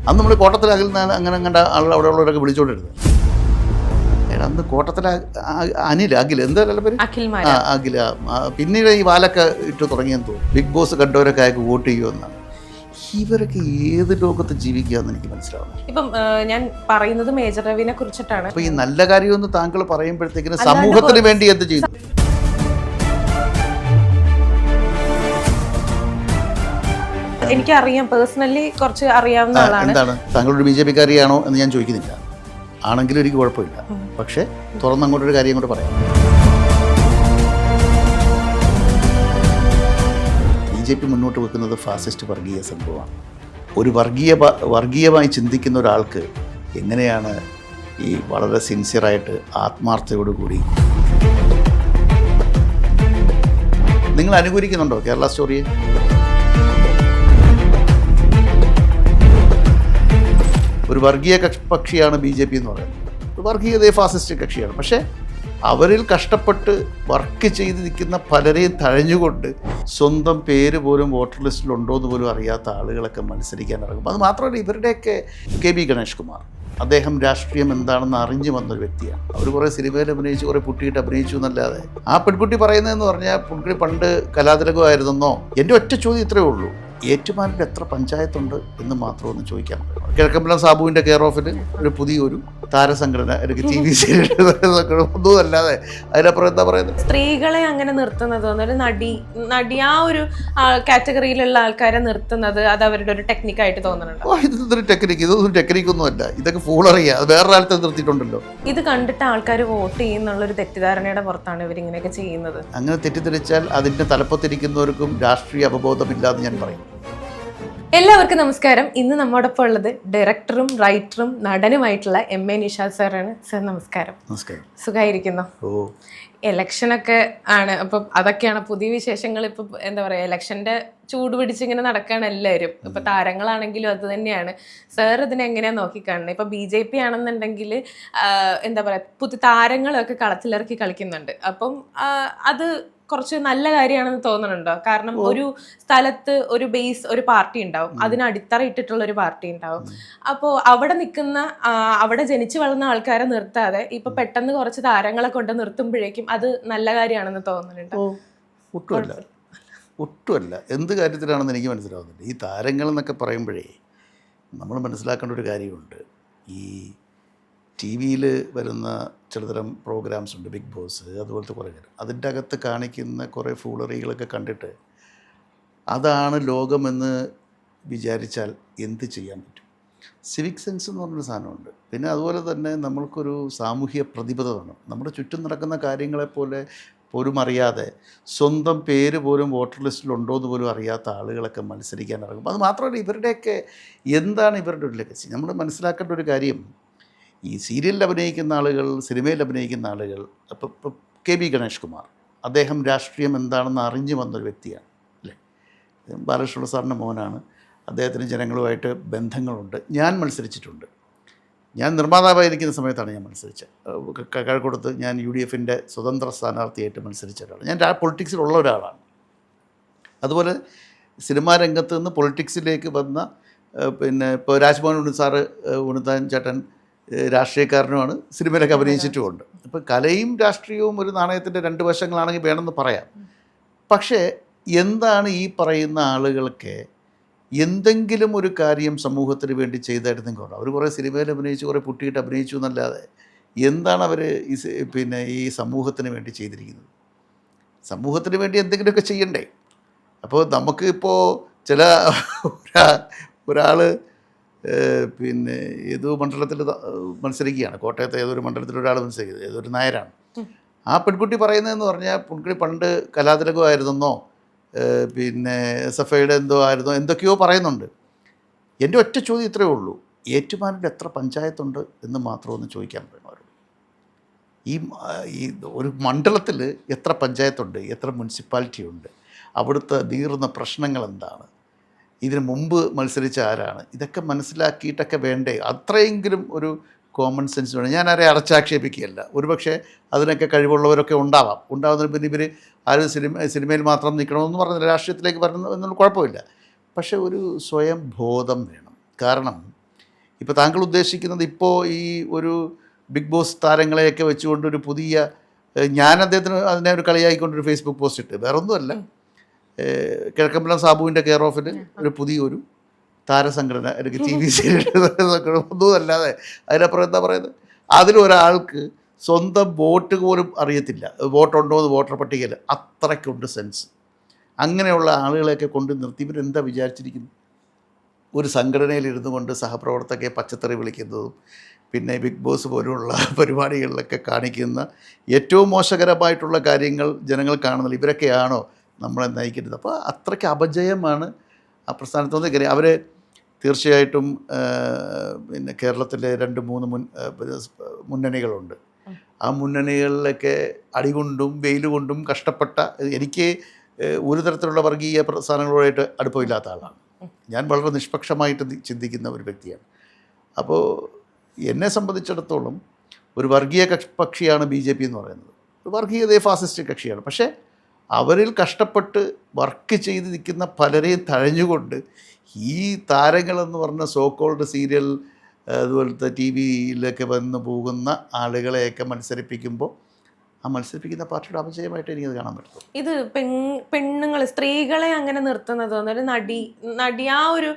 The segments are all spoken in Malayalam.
അന്ന് നമ്മൾ കോട്ടത്തിൽ അങ്ങനെ കണ്ട ആൾ അവിടെ ഉള്ളവരൊക്കെ വിളിച്ചുകൊണ്ടിരുന്നത്. അന്ന് കോട്ടത്തിലെ അഖിൽ എന്തായാലും പേര് അഖില പിന്നീട് ഈ വാലൊക്കെ ഇട്ട് തുടങ്ങിയെന്ന് തോന്നുന്നു. ബിഗ് ബോസ് കണ്ടവരൊക്കെ അയാൾക്ക് വോട്ട് ചെയ്യുമെന്നാണ്. ഇവരൊക്കെ ഏത് ലോകത്ത് ജീവിക്കുകയെന്ന് എനിക്ക് മനസ്സിലാവുന്നു. ഇപ്പം ഞാൻ പറയുന്നത് മേജർ രവിനെ കുറിച്ചിട്ടാണ്. അപ്പൊ ഈ നല്ല കാര്യമെന്ന് താങ്കൾ പറയുമ്പോഴത്തേക്കിന് സമൂഹത്തിന് വേണ്ടി എന്ത് ചെയ്യുന്നു? എനിക്കറിയാം, പേഴ്സണലി കുറച്ച് അറിയാവുന്ന ആളാണ്. എന്താണ് താങ്കളൊരു BJP കാരിയാണോ എന്ന് ഞാൻ ചോദിക്കുന്നില്ല. ആണെങ്കിലും എനിക്ക് കുഴപ്പമില്ല. പക്ഷെ തുറന്നങ്ങോട്ടൊരു കാര്യം കൂടെ പറയാം. BJP മുന്നോട്ട് വെക്കുന്നത് ഫാസിസ്റ്റ് വർഗീയ സംഭവമാണ്. ഒരു വർഗീയമായി ചിന്തിക്കുന്ന ഒരാൾക്ക് എങ്ങനെയാണ് ഈ വളരെ സിൻസിയറായിട്ട് ആത്മാർത്ഥതയോടുകൂടി നിങ്ങൾ അനുകൂലിക്കുന്നുണ്ടോ കേരള സ്റ്റോറിയെ? ഒരു വർഗീയ പക്ഷിയാണ് BJP എന്ന് പറയുന്നത്. വർഗീയതയെ ഫാസിസ്റ്റ് കക്ഷിയാണ്. പക്ഷേ അവരിൽ കഷ്ടപ്പെട്ട് വർക്ക് ചെയ്ത് നിൽക്കുന്ന പലരെയും തഴഞ്ഞുകൊണ്ട് സ്വന്തം പേര് പോലും വോട്ടർ ലിസ്റ്റിലുണ്ടോ എന്ന് പോലും അറിയാത്ത ആളുകളൊക്കെ മത്സരിക്കാൻ ഇറങ്ങും. അത് മാത്രമല്ല, ഇവരുടെയൊക്കെ KB ഗണേഷ് കുമാർ, അദ്ദേഹം രാഷ്ട്രീയം എന്താണെന്ന് അറിഞ്ഞു വന്നൊരു വ്യക്തിയാണ്. അവർ കുറേ സിനിമയിൽ അഭിനയിച്ചു, കുറേ പുട്ടിയിട്ട് അഭിനയിച്ചു എന്നല്ലാതെ ആ പെൺകുട്ടി പറയുന്നതെന്ന് പറഞ്ഞാൽ പുള്ളിക്കുട്ടി പണ്ട് കലാതിലകമായിരുന്നെന്നോ. എൻ്റെ ഒറ്റ ചോദ്യം ഇത്രയേ ഉള്ളൂ, ഏറ്റുമാനൂരിൽ എത്ര പഞ്ചായത്തുണ്ട് എന്ന് മാത്രം ഒന്ന് ചോദിക്കാൻ പറ്റും. കിഴക്കമ്പലം സാബുവിൻ്റെ കെയർ ഓഫിൽ ഒരു പുതിയൊരു താരസംഘടന അല്ലെങ്കിൽ TV സീരിയൽ ഒന്നും അല്ലാതെ അതിനപ്പുറം എന്താ പറയുന്നത്? സ്ത്രീകളെ അങ്ങനെ നിർത്തുന്നത്, ഒരു നടി ആ ഒരു കാറ്റഗറിയിലുള്ള ആൾക്കാരെ നിർത്തുന്നത് അത് അവരുടെ ഒരു ടെക്നിക്കായിട്ട് തോന്നുന്നുണ്ട്. ഇതൊരു ടെക്നിക്ക്, ഇതൊന്നും ടെക്നിക്കൊന്നും അല്ല. ഇതൊക്കെ ഫൂളറിയാ. അത് വേറൊരാളത്തെ നിർത്തിയിട്ടുണ്ടല്ലോ. ഇത് കണ്ടിട്ട് ആൾക്കാർ വോട്ട് ചെയ്യുന്നുള്ളൊരു തെറ്റിദ്ധാരണയുടെ പുറത്താണ് ഇവരിങ്ങനെയൊക്കെ ചെയ്യുന്നത്. അങ്ങനെ തെറ്റിദ്ധരിച്ചാൽ അതിൻ്റെ തലപ്പത്തിരിക്കുന്നവർക്കും രാഷ്ട്രീയ അവബോധമില്ലാതെ ഞാൻ പറയും. എല്ലാവർക്കും നമസ്കാരം. ഇന്ന് നമ്മോടൊപ്പം ഉള്ളത് ഡയറക്ടറും റൈറ്ററും നടനുമായിട്ടുള്ള MA നിഷാദ് സാറാണ്. സാർ നമസ്കാരം. നമസ്കാരം. സുഖമായിരിക്കുന്നു? എലക്ഷനൊക്കെ ആണ്, അപ്പം അതൊക്കെയാണ് പുതിയ വിശേഷങ്ങൾ. ഇപ്പം എന്താ പറയുക, എലക്ഷൻ്റെ ചൂട് പിടിച്ചിങ്ങനെ നടക്കുകയാണ് എല്ലാവരും. ഇപ്പം താരങ്ങളാണെങ്കിലും അത് തന്നെയാണ്. സാർ ഇതിനെ എങ്ങനെയാണ് നോക്കിക്കാണുന്നത്? ഇപ്പം BJP ആണെന്നുണ്ടെങ്കിൽ എന്താ പറയുക, പുതിയ താരങ്ങളൊക്കെ കളത്തിലിറക്കി കളിക്കുന്നുണ്ട്. അപ്പം അത് കുറച്ച് നല്ല കാര്യമാണെന്ന് തോന്നുന്നുണ്ടോ? കാരണം ഒരു സ്ഥലത്ത് ഒരു ബേസ്, ഒരു പാർട്ടി ഉണ്ടാവും, അതിന് അടിത്തറ ഇട്ടിട്ടുള്ള ഒരു പാർട്ടി ഉണ്ടാവും. അപ്പോൾ അവിടെ നിൽക്കുന്ന, അവിടെ ജനിച്ചു വളർന്ന ആൾക്കാരെ നിർത്താതെ ഇപ്പൊ പെട്ടെന്ന് കുറച്ച് താരങ്ങളെ കൊണ്ട് നിർത്തുമ്പോഴേക്കും അത് നല്ല കാര്യമാണെന്ന് തോന്നുന്നുണ്ടോ? ഒട്ടുമല്ല. എന്ത് കാര്യത്തിലാണെന്ന് എനിക്ക് മനസ്സിലാവുന്നില്ല. ഈ താരങ്ങൾ എന്നൊക്കെ പറയുമ്പോഴേ നമ്മൾ മനസ്സിലാക്കേണ്ട ഒരു കാര്യമുണ്ട്. ഈ TV വരുന്ന ചിലതരം പ്രോഗ്രാംസ് ഉണ്ട്, ബിഗ് ബോസ് അതുപോലത്തെ കുറേ കാര്യം. അതിൻ്റെ അകത്ത് കാണിക്കുന്ന കുറേ ഫൂളറികളൊക്കെ കണ്ടിട്ട് അതാണ് ലോകമെന്ന് വിചാരിച്ചാൽ എന്ത് ചെയ്യാൻ പറ്റും? സിവിക് സെൻസ് എന്ന് പറഞ്ഞൊരു സാധനമുണ്ട്. പിന്നെ അതുപോലെ തന്നെ നമ്മൾക്കൊരു സാമൂഹ്യ പ്രതിബദ്ധത വേണം. നമ്മുടെ ചുറ്റും നടക്കുന്ന കാര്യങ്ങളെപ്പോലെ പോലും അറിയാതെ സ്വന്തം പേര് പോലും വോട്ടർ ലിസ്റ്റിലുണ്ടോ എന്ന് പോലും അറിയാത്ത ആളുകളൊക്കെ മത്സരിക്കാൻ ഇറങ്ങും. അത് മാത്രമല്ല, ഇവരുടെയൊക്കെ എന്താണ് ഇവരുടെ ഒരു ലെഗസി? നമ്മൾ മനസ്സിലാക്കേണ്ട ഒരു കാര്യം, ഈ സീരിയലിൽ അഭിനയിക്കുന്ന ആളുകൾ, സിനിമയിൽ അഭിനയിക്കുന്ന ആളുകൾ, ഇപ്പോൾ KB ഗണേഷ് കുമാർ, അദ്ദേഹം രാഷ്ട്രീയം എന്താണെന്ന് അറിഞ്ഞു വന്നൊരു വ്യക്തിയാണ് അല്ലേ? ബാലകൃഷ്ണ സാറിൻ്റെ മോനാണ്. അദ്ദേഹത്തിന് ജനങ്ങളുമായിട്ട് ബന്ധങ്ങളുണ്ട്. ഞാൻ മത്സരിച്ചിട്ടുണ്ട്. ഞാൻ നിർമ്മാതാവായിരിക്കുന്ന സമയത്താണ് ഞാൻ മത്സരിച്ചത്. കഴക്കൂട്ടത്ത് ഞാൻ UDFൻ്റെ സ്വതന്ത്ര സ്ഥാനാർത്ഥിയായിട്ട് മത്സരിച്ച ഒരാളാണ്. ഞാൻ പൊളിറ്റിക്സിലുള്ള ഒരാളാണ്. അതുപോലെ സിനിമാ രംഗത്ത് നിന്ന് പൊളിറ്റിക്സിലേക്ക് വന്ന പിന്നെ ഇപ്പോൾ രാജ്മോഹൻ സാറ്, ഉണ്ണിത്താൻ ചേട്ടൻ രാഷ്ട്രീയക്കാരനുമാണ്, സിനിമയിലൊക്കെ അഭിനയിച്ചിട്ടുമുണ്ട്. ഇപ്പോൾ കലയും രാഷ്ട്രീയവും ഒരു നാണയത്തിൻ്റെ രണ്ട് വശങ്ങളാണെങ്കിൽ വേണമെന്ന് പറയാം. പക്ഷേ എന്താണ് ഈ പറയുന്ന ആളുകൾക്ക് എന്തെങ്കിലും ഒരു കാര്യം സമൂഹത്തിന് വേണ്ടി ചെയ്തായിരുന്നെങ്കിൽ, അവർ കുറേ സിനിമയിൽ അഭിനയിച്ചു, കുറേ പുട്ടിയിട്ട് അഭിനയിച്ചു എന്നല്ലാതെ എന്താണ് അവർ ഈ സമൂഹത്തിന് വേണ്ടി ചെയ്തിരിക്കുന്നത്? സമൂഹത്തിന് വേണ്ടി എന്തെങ്കിലുമൊക്കെ ചെയ്യണ്ടേ? അപ്പോൾ നമുക്ക് ഇപ്പോൾ ചില ഒരാൾ പിന്നെ ഏതോ മണ്ഡലത്തിൽ മത്സരിക്കുകയാണ്, കോട്ടയത്തെ ഏതൊരു മണ്ഡലത്തിൽ ഒരാൾ മത്സരിക്കുന്നത്, ഏതൊരു നായരാണ്. ആ പെൺകുട്ടി പറയുന്നതെന്ന് പറഞ്ഞാൽ പുള്ളിക്കുട്ടി പണ്ട് കലാതിലകമായിരുന്നെന്നോ പിന്നെ SFIയുടെ എന്തോ ആയിരുന്നോ എന്തൊക്കെയോ പറയുന്നുണ്ട്. എൻ്റെ ഒറ്റ ചോദ്യം ഇത്രയേ ഉള്ളൂ, ഏറ്റുമാനൂരിൽ എത്ര പഞ്ചായത്തുണ്ട് എന്ന് മാത്രം ഒന്ന് ചോദിക്കാൻ പറ്റും അവരോട്. ഈ ഒരു മണ്ഡലത്തിൽ എത്ര പഞ്ചായത്തുണ്ട്, എത്ര മുനിസിപ്പാലിറ്റി ഉണ്ട്, അവിടുത്തെ നീറുന്ന പ്രശ്നങ്ങൾ എന്താണ്, ഇതിന് മുമ്പ് മത്സരിച്ച ആരാണ്, ഇതൊക്കെ മനസ്സിലാക്കിയിട്ടൊക്കെ വേണ്ടേ? അത്രയെങ്കിലും ഒരു കോമൺ സെൻസ് വേണം. ഞാൻ ആരെ അടച്ചാക്ഷേപിക്കുകയല്ല. ഒരുപക്ഷെ അതിനൊക്കെ കഴിവുള്ളവരൊക്കെ ഉണ്ടാവുന്നതിന് പിന്നെ ഇവർ ആരും സിനിമയിൽ മാത്രം നിൽക്കണമെന്ന് പറഞ്ഞില്ല, രാഷ്ട്രീയത്തിലേക്ക് വരണം എന്നുള്ള കുഴപ്പമില്ല. പക്ഷേ ഒരു സ്വയം ബോധം വേണം. കാരണം ഇപ്പോൾ താങ്കൾ ഉദ്ദേശിക്കുന്നത് ഇപ്പോൾ ഈ ഒരു ബിഗ് ബോസ് താരങ്ങളെയൊക്കെ വെച്ചുകൊണ്ട് ഒരു പുതിയ ഞാൻ അദ്ദേഹത്തിന് അതിനെ ഒരു കളിയായിക്കൊണ്ടൊരു ഫേസ്ബുക്ക് പോസ്റ്റ് ഇട്ട്, വേറെ ഒന്നുമല്ല, കിഴക്കമ്പലം സാബുവിൻ്റെ കെയർ ഓഫിൽ ഒരു പുതിയൊരു താരസംഘടന അല്ലെങ്കിൽ ടി വി സീരിയൽ ഒന്നുമല്ലാതെ അതിനപ്പുറം എന്താ പറയുന്നത്, അതിലൊരാൾക്ക് സ്വന്തം വോട്ട് പോലും അറിയത്തില്ല, വോട്ടുണ്ടോ എന്ന് വോട്ടർ പട്ടികയിൽ, അത്രയ്ക്കുണ്ട് സെൻസ്. അങ്ങനെയുള്ള ആളുകളെയൊക്കെ കൊണ്ട് നിർത്തി ഇവരെന്താ വിചാരിച്ചിരിക്കുന്നു? ഒരു സംഘടനയിൽ ഇരുന്നു കൊണ്ട് സഹപ്രവർത്തകരെ പച്ചത്തറി വിളിക്കുന്നതും പിന്നെ ബിഗ് ബോസ് പോലുള്ള പരിപാടികളിലൊക്കെ കാണിക്കുന്ന ഏറ്റവും മോശകരമായിട്ടുള്ള കാര്യങ്ങൾ ജനങ്ങൾ കാണുന്നില്ല. ഇവരൊക്കെയാണോ നമ്മളെ നയിക്കുന്നത്? അപ്പോൾ അത്രയ്ക്ക് അപജയമാണ് ആ പ്രസ്ഥാനത്ത് കാര്യം. അവർ തീർച്ചയായിട്ടും പിന്നെ കേരളത്തിലെ 2-3 മുന്നണികളുണ്ട്. ആ മുന്നണികളിലൊക്കെ അടികൊണ്ടും വെയിൽ കൊണ്ടും കഷ്ടപ്പെട്ട, എനിക്ക് ഒരു തരത്തിലുള്ള വർഗീയ പ്രസ്ഥാനങ്ങളുമായിട്ട് അടുപ്പമില്ലാത്ത ആളാണ് ഞാൻ. വളരെ നിഷ്പക്ഷമായിട്ട് ചിന്തിക്കുന്ന ഒരു വ്യക്തിയാണ്. അപ്പോൾ എന്നെ സംബന്ധിച്ചിടത്തോളം ഒരു വർഗീയ പക്ഷിയാണ് BJP എന്ന് പറയുന്നത്. വർഗീയതയെ ഫാസിസ്റ്റ് കക്ഷിയാണ്. പക്ഷേ അവരിൽ കഷ്ടപ്പെട്ട് വർക്ക് ചെയ്ത് നിൽക്കുന്ന പലരെയും തഴഞ്ഞുകൊണ്ട് ഈ താരങ്ങളെന്ന് പറഞ്ഞ സോക്കോൾഡ് സീരിയൽ അതുപോലത്തെ ടി വിയിലൊക്കെ വന്ന് പോകുന്ന ആളുകളെയൊക്കെ മത്സരിപ്പിക്കുമ്പോൾ ആ മത്സരിപ്പിക്കുന്ന പാർട്ടിയുടെ അപജയമായിട്ട് എനിക്കത് കാണാൻ പറ്റും. ഇത് പെണ്ണുങ്ങൾ സ്ത്രീകളെ അങ്ങനെ നിർത്തുന്നത്, ഒരു നടി ആ ഒരു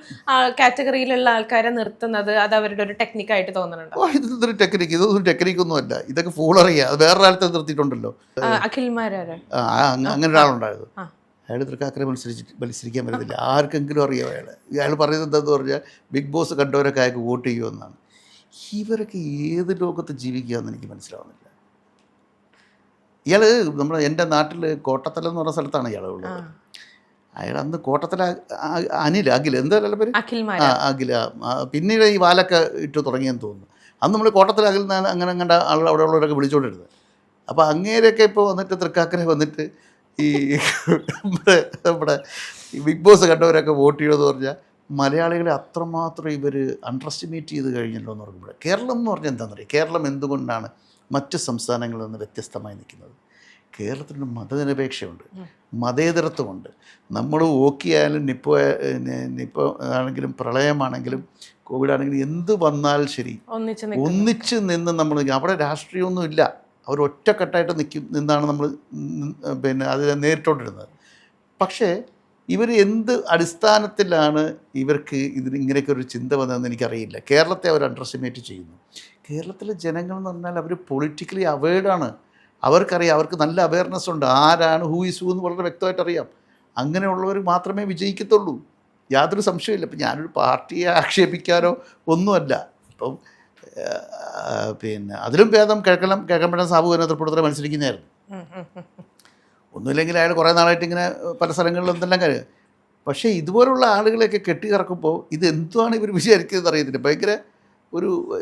കാറ്റഗറിയിലുള്ള ആൾക്കാരെ നിർത്തുന്നത് അത് അവരുടെ ഒരു ടെക്നിക്കായിട്ട് തോന്നുന്നുണ്ടോ? ഇതൊരു ടെക്നിക്ക്, ഇതൊന്നും ടെക്നിക്കൊന്നുമല്ല, ഇതൊക്കെ ഫൂളറിയാ. അത് വേറൊരാളത്തെ നിർത്തിയിട്ടുണ്ടല്ലോ, അഖിൽമാരാണ് അങ്ങനെ ഒരാളുണ്ടായത്. അയാൾ തൃക്കാക്കരെ മത്സരിക്കാൻ പറ്റത്തില്ല. ആർക്കെങ്കിലും അറിയാം അയാൾ പറയുന്നത് എന്താണെന്ന് പറഞ്ഞാൽ ബിഗ് ബോസ് കണ്ടവരൊക്കെ അയാൾക്ക് വോട്ട് ചെയ്യുമെന്നാണ്. ഇവരൊക്കെ ഏത് ലോകത്ത് ജീവിക്കുകയെന്ന് എനിക്ക് മനസ്സിലാവുന്നില്ല. ഇയാൾ എൻ്റെ നാട്ടിൽ കോട്ടത്തല എന്ന് പറഞ്ഞ സ്ഥലത്താണ് ഇയാൾ ഉള്ളത്. അയാൾ അന്ന് കോട്ടത്തല അഖിൽ എന്തായാലും പേര് അഖില, പിന്നീട് ഈ വാലൊക്കെ ഇട്ട് തുടങ്ങിയെന്ന് തോന്നുന്നു. അന്ന് നമ്മൾ കോട്ടത്തല അഖിൽ അങ്ങനെ കണ്ട ആൾ അവിടെ ഉള്ളവരൊക്കെ വിളിച്ചുകൊണ്ടിരുന്നത്. അപ്പോൾ അങ്ങേരെയൊക്കെ ഇപ്പോൾ വന്നിട്ട് തൃക്കാക്കരെ വന്നിട്ട് ഈ നമ്മുടെ ഈ ബിഗ് ബോസ് കണ്ടവരൊക്കെ വോട്ട് ചെയ്യുമെന്ന് പറഞ്ഞാൽ മലയാളികളെ അത്രമാത്രം ഇവർ അണ്ടർ എസ്റ്റിമേറ്റ് ചെയ്ത് കഴിഞ്ഞല്ലോ എന്ന് പറയുമ്പോൾ. കേരളം എന്ന് പറഞ്ഞാൽ എന്താണെന്ന് അറിയാം. കേരളം എന്തുകൊണ്ടാണ് മറ്റ് സംസ്ഥാനങ്ങളിൽ നിന്ന് വ്യത്യസ്തമായി നിൽക്കുന്നത്? കേരളത്തിന് മതനിരപേക്ഷയുണ്ട്, മതേതരത്വമുണ്ട്. നമ്മൾ ഓക്കിയായാലും നിപ്പോ ആണെങ്കിലും പ്രളയമാണെങ്കിലും കോവിഡ് ആണെങ്കിലും എന്ത് വന്നാലും ശരി ഒന്നിച്ച് നിന്ന് നമ്മൾ, അവിടെ രാഷ്ട്രീയമൊന്നും ഇല്ല, അവർ ഒറ്റക്കെട്ടായിട്ട് നിന്നാണ് നമ്മൾ പിന്നെ അത് നേരിട്ടുകൊണ്ടിരുന്നത്. പക്ഷേ ഇവർ എന്ത് അടിസ്ഥാനത്തിലാണ് ഇവർക്ക് ഇങ്ങനെയൊക്കെ ഒരു ചിന്ത വന്നതെന്ന് എനിക്കറിയില്ല. കേരളത്തെ അവർ അണ്ടർ എസ്റ്റിമേറ്റ് ചെയ്യുന്നു. കേരളത്തിലെ ജനങ്ങൾ എന്ന് പറഞ്ഞാൽ അവർ പൊളിറ്റിക്കലി അവെയർഡാണ്. അവർക്കറിയാം, അവർക്ക് നല്ല അവയർനെസ് ഉണ്ട്, ആരാണ് ഹൂ ഈസ് ഹൂ എന്ന് വളരെ വ്യക്തമായിട്ട് അറിയാം. അങ്ങനെയുള്ളവർ മാത്രമേ വിജയിക്കത്തുള്ളൂ, യാതൊരു സംശയമില്ല. ഇപ്പം ഞാനൊരു പാർട്ടിയെ ആക്ഷേപിക്കാനോ ഒന്നുമല്ല. ഇപ്പം പിന്നെ അതിലും ഭേദം കിഴക്കമ്പലം സാബു നേതൃത്വത്തിൽ മത്സരിക്കുന്നതായിരുന്നു. ഒന്നുമില്ലെങ്കിൽ അയാൾ കുറേ നാളായിട്ട് ഇങ്ങനെ പല സ്ഥലങ്ങളിലും എന്തെല്ലാം കാര്യം. പക്ഷേ ഇതുപോലുള്ള ആളുകളെയൊക്കെ കെട്ടിയിറക്കുമ്പോൾ ഇത് എന്തുവാണ് ഇവർ വിചാരിക്കുന്നത് അറിയത്തില്ല. ഭയങ്കര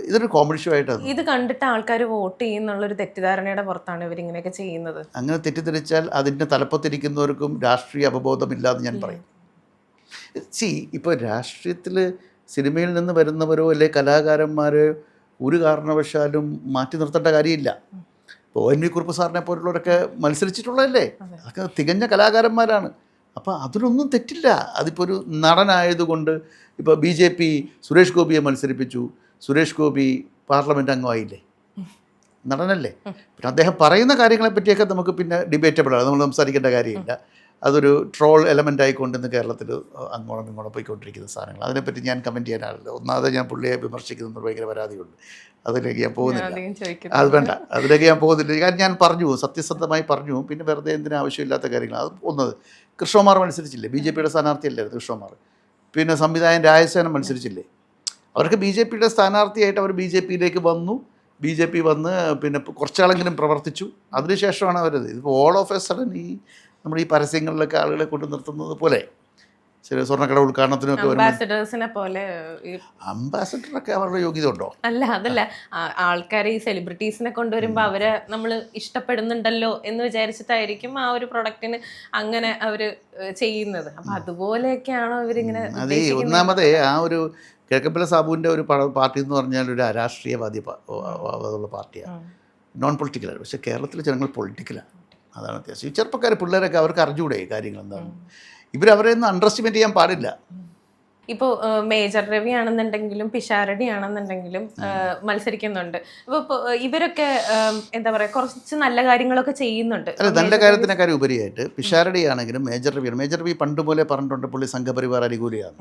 ഇതൊരു കോമഡി ഷോ ആയിട്ടാണ്. ഇത് കണ്ടിട്ട് ആൾക്കാർ വോട്ട് ചെയ്യുന്നുള്ളൊരു തെറ്റിദ്ധാരണയുടെ പുറത്താണ് ഇവരിങ്ങനെയൊക്കെ ചെയ്യുന്നത്. അങ്ങനെ തെറ്റിദ്ധരിച്ചാൽ അതിൻ്റെ തലപ്പത്തിരിക്കുന്നവർക്കും രാഷ്ട്രീയ അവബോധമില്ലാതെ ഞാൻ പറയും. ഇപ്പോൾ രാഷ്ട്രീയത്തിൽ സിനിമയിൽ നിന്ന് വരുന്നവരോ അല്ലെ കലാകാരന്മാരോ ഒരു കാരണവശാലും മാറ്റി നിർത്തേണ്ട കാര്യമില്ല. ഇപ്പോൾ ONV കുറുപ്പ് സാറിനെ പോലുള്ളവരൊക്കെ മത്സരിച്ചിട്ടുള്ളതല്ലേ, അതൊക്കെ തികഞ്ഞ കലാകാരന്മാരാണ്. അപ്പോൾ അതിലൊന്നും തെറ്റില്ല. അതിപ്പോൾ ഒരു നടനായതുകൊണ്ട് ഇപ്പോൾ BJP സുരേഷ് ഗോപിയെ മത്സരിപ്പിച്ചു, സുരേഷ് ഗോപി പാർലമെൻറ്റ് അംഗമായില്ലേ, നടനല്ലേ. പിന്നെ അദ്ദേഹം പറയുന്ന കാര്യങ്ങളെ പറ്റിയൊക്കെ നമുക്ക് പിന്നെ ഡിബേറ്റബിളാണ്, നമ്മൾ സംസാരിക്കേണ്ട കാര്യമില്ല. അതൊരു ട്രോൾ എലമെൻ്റ് ആയിക്കൊണ്ടിന്ന് കേരളത്തിൽ അങ്ങോട്ടും പോയിക്കൊണ്ടിരിക്കുന്ന സാധനങ്ങൾ. അതിനെപ്പറ്റി ഞാൻ കമൻറ്റ് ചെയ്യാനാവില്ല. ഒന്നാമത് ഞാൻ പുള്ളിയെ വിമർശിക്കുന്നത് ഭയങ്കര പരാതിയുണ്ട്, അതിലേക്ക് ഞാൻ പോകുന്നില്ല. അത് വേണ്ട, അതിലേക്ക് ഞാൻ പോകുന്നില്ല. കാരണം ഞാൻ പറഞ്ഞു, സത്യസന്ധമായി പറഞ്ഞു. പിന്നെ വെറുതെ എന്തിനും ആവശ്യമില്ലാത്ത കാര്യങ്ങൾ. അത് ഒന്നത് കൃഷ്ണകുമാർ മത്സരിച്ചില്ലേ, BJPയുടെ സ്ഥാനാർത്ഥിയല്ലായിരുന്നു കൃഷ്ണകുമാർ. പിന്നെ സംവിധായകൻ രാജസേനൻ മത്സരിച്ചില്ലേ. അവർക്ക് BJPയുടെ സ്ഥാനാർത്ഥിയായിട്ട് അവർ BJPയിലേക്ക് വന്നു. BJP വന്ന് പിന്നെ കുറച്ചാളെങ്കിലും പ്രവർത്തിച്ചു. അതിനുശേഷമാണ് അവരത്. ഇതിപ്പോൾ ഓൾ ഓഫ് എ സഡൻ നമ്മുടെ ഈ പരസ്യങ്ങളിലൊക്കെ ആളുകളെ കൊണ്ട് നിർത്തുന്നത് പോലെ, ശരി, സ്വർണ്ണക്കട ഉദ്ഘാടനത്തിനൊക്കെ അംബാസഡറൊക്കെ അവരുടെ യോഗ്യത ഉണ്ടോ? അതല്ല ആൾക്കാരെ ഈ സെലിബ്രിറ്റീസിനെ കൊണ്ടുവരുമ്പോൾ അവരെ നമ്മൾ ഇഷ്ടപ്പെടുന്നുണ്ടല്ലോ എന്ന് വിചാരിച്ചിട്ടായിരിക്കും ആ ഒരു പ്രൊഡക്റ്റിന് അങ്ങനെ അവര് ചെയ്യുന്നത്. അപ്പൊ അതുപോലെയൊക്കെയാണോ ഇവരിങ്ങനെ? അതെ, ഒന്നാമതേ ആ ഒരു കിഴക്കമ്പലം സാബുവിൻ്റെ ഒരു പാർട്ടി എന്ന് പറഞ്ഞാൽ ഒരു അരാഷ്ട്രീയവാദി ഉള്ള പാർട്ടിയാണ്, നോൺ പൊളിറ്റിക്കലാണ്. പക്ഷേ കേരളത്തിലെ ജനങ്ങൾ പൊളിറ്റിക്കലാണ്. അതാണ് വ്യത്യാസം. ഈ ചെറുപ്പക്കാർ പിള്ളേരൊക്കെ അവർക്ക് അറിഞ്ഞൂടെ കാര്യങ്ങൾ എന്താണ്. ഇവരവരെ ഒന്നും അണ്ടർ എസ്റ്റിമേറ്റ് ചെയ്യാൻ പാടില്ല. ഇപ്പോൾ മേജർ രവി ആണെന്നുണ്ടെങ്കിലും പിഷാരടി ആണെന്നുണ്ടെങ്കിലും മത്സരിക്കുന്നുണ്ട്. അപ്പോൾ ഇവരൊക്കെ എന്താ പറയുക, കുറച്ച് നല്ല കാര്യങ്ങളൊക്കെ ചെയ്യുന്നുണ്ട്. അല്ല, നല്ല കാര്യത്തിനേക്കാൾ ഉപരിയായിട്ട് പിഷാരടി ആണെങ്കിലും മേജർ രവി പണ്ട് പോലെ പറഞ്ഞിട്ടുണ്ട് പുള്ളി സംഘപരിവാർ അനുകൂലിയാണ്.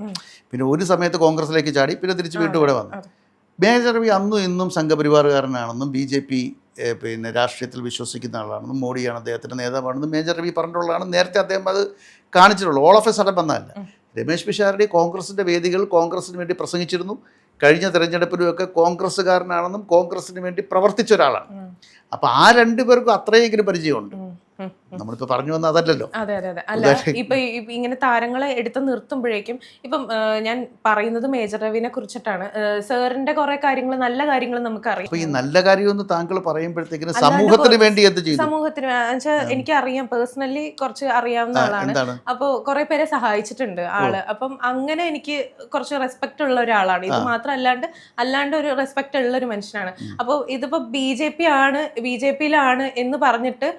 പിന്നെ ഒരു സമയത്ത് കോൺഗ്രസിലേക്ക് ചാടി, പിന്നെ തിരിച്ച് വീണ്ടും ഇവിടെ വന്നു. മേജർ രവി അന്നും ഇന്നും സംഘപരിവാറുകാരനാണെന്നും BJP പിന്നെ രാഷ്ട്രീയത്തിൽ വിശ്വസിക്കുന്ന ആളാണെന്നും മോഡിയാണ് അദ്ദേഹത്തിൻ്റെ നേതാവാണെന്നും മേജർ രവി പറഞ്ഞിട്ടുള്ളതാണ്. നേരത്തെ അദ്ദേഹം അത് കാണിച്ചിട്ടുള്ളൂ. ഓൾ ഓഫ് എ സഡൻ വന്നതല്ല. രമേശ് പിഷാരടി കോൺഗ്രസിൻ്റെ വേദികൾ കോൺഗ്രസിന് വേണ്ടി പ്രസംഗിച്ചിരുന്നു. കഴിഞ്ഞ തെരഞ്ഞെടുപ്പിലുമൊക്കെ കോൺഗ്രസ്സുകാരനാണെന്നും കോൺഗ്രസിന് വേണ്ടി പ്രവർത്തിച്ച ഒരാളാണ്. അപ്പോൾ ആ രണ്ടുപേർക്കും അത്രയെങ്കിലും പരിചയമുണ്ട്. നമ്മളിപ്പോൾ പറഞ്ഞു വന്ന അതല്ലല്ലോ. അതെ അതെ അതെ. അല്ല, ഇപ്പൊ ഇങ്ങനെ താരങ്ങളെ എടുത്ത് നിർത്തുമ്പോഴേക്കും ഇപ്പം ഞാൻ പറയുന്നത് മേജർ രവിനെ കുറിച്ചിട്ടാണ്. സാറിന്റെ കുറെ കാര്യങ്ങൾ, നല്ല കാര്യങ്ങൾ നമുക്കറിയാം. ഈ നല്ല കാര്യമെന്ന് താങ്കൾ പറയുമ്പോഴത്തേക്കിന് സമൂഹത്തിന് വേണ്ടി എന്ത് ചെയ്യും? സമൂഹത്തിന് എനിക്കറിയാം, പേഴ്സണലി കുറച്ച് അറിയാവുന്ന ആളാണ്. അപ്പോൾ കുറെ പേരെ സഹായിച്ചിട്ടുണ്ട് ആള്. അപ്പം അങ്ങനെ എനിക്ക് കുറച്ച് റെസ്പെക്ട് ഉള്ള ഒരാളാണ്. ഇത് മാത്രം അല്ലാണ്ട് ഒരു റെസ്പെക്ട് ഉള്ള ഒരു മനുഷ്യനാണ്. അപ്പോൾ ഇതിപ്പോ BJP-യിലാണ് എന്ന് പറഞ്ഞിട്ട്